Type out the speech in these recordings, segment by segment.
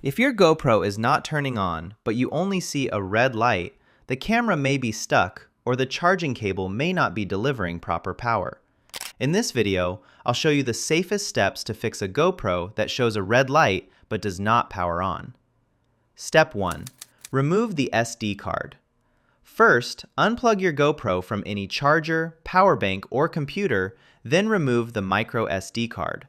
If your GoPro is not turning on, but you only see a red light, the camera may be stuck or the charging cable may not be delivering proper power. In this video, I'll show you the safest steps to fix a GoPro that shows a red light but does not power on. Step 1. Remove the SD card. First, unplug your GoPro from any charger, power bank, or computer, then remove the micro SD card.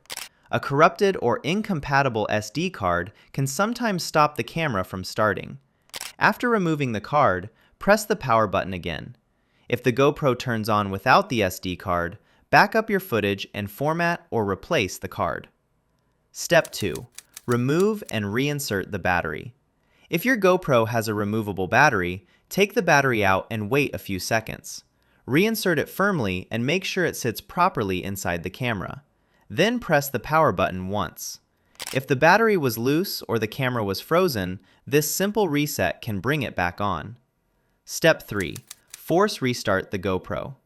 A corrupted or incompatible SD card can sometimes stop the camera from starting. After removing the card, press the power button again. If the GoPro turns on without the SD card, back up your footage and format or replace the card. Step 2. Remove and reinsert the battery. If your GoPro has a removable battery, take the battery out and wait a few seconds. Reinsert it firmly and make sure it sits properly inside the camera. Then press the power button once. If the battery was loose or the camera was frozen, this simple reset can bring it back on. Step 3. Force restart the GoPro.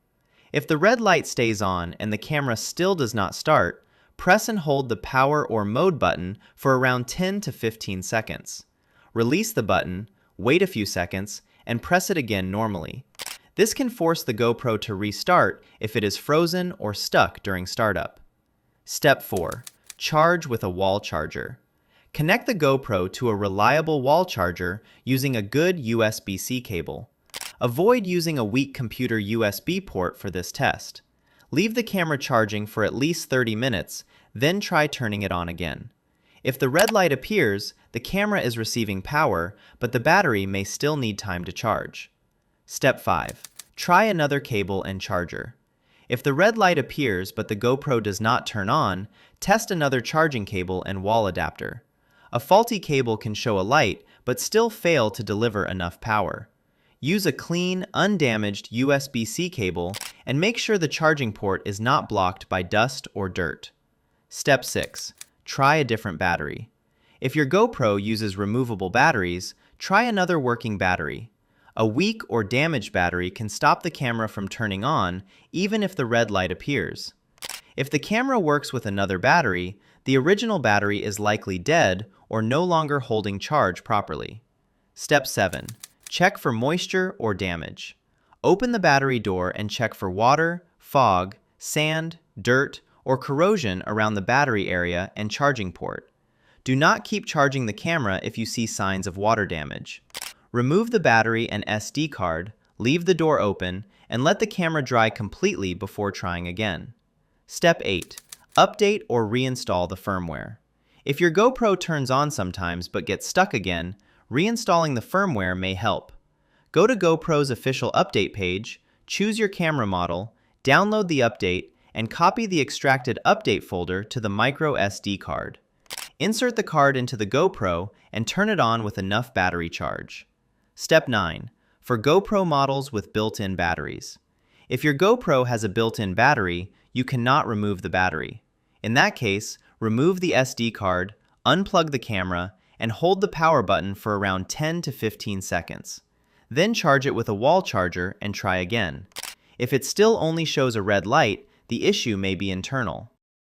If the red light stays on and the camera still does not start, press and hold the power or mode button for around 10 to 15 seconds. Release the button, wait a few seconds, and press it again normally. This can force the GoPro to restart if it is frozen or stuck during startup. Step 4. Charge with a wall charger. Connect the GoPro to a reliable wall charger using a good USB-C cable. Avoid using a weak computer USB port for this test. Leave the camera charging for at least 30 minutes, then try turning it on again. If the red light appears, the camera is receiving power, but the battery may still need time to charge. Step 5. Try another cable and charger. If the red light appears but the GoPro does not turn on, test another charging cable and wall adapter. A faulty cable can show a light but still fail to deliver enough power. Use a clean, undamaged USB-C cable and make sure the charging port is not blocked by dust or dirt. Step 6. Try a different battery. If your GoPro uses removable batteries, try another working battery. A weak or damaged battery can stop the camera from turning on even if the red light appears. If the camera works with another battery, the original battery is likely dead or no longer holding charge properly. Step 7. Check for moisture or damage. Open the battery door and check for water, fog, sand, dirt, or corrosion around the battery area and charging port. Do not keep charging the camera if you see signs of water damage. Remove the battery and SD card, leave the door open, and let the camera dry completely before trying again. Step 8. Update or reinstall the firmware. If your GoPro turns on sometimes but gets stuck again, reinstalling the firmware may help. Go to GoPro's official update page, choose your camera model, download the update, and copy the extracted update folder to the micro SD card. Insert the card into the GoPro and turn it on with enough battery charge. Step 9. For GoPro models with built-in batteries. If your GoPro has a built-in battery, you cannot remove the battery. In that case, remove the SD card, unplug the camera, and hold the power button for around 10 to 15 seconds. Then charge it with a wall charger and try again. If it still only shows a red light, the issue may be internal.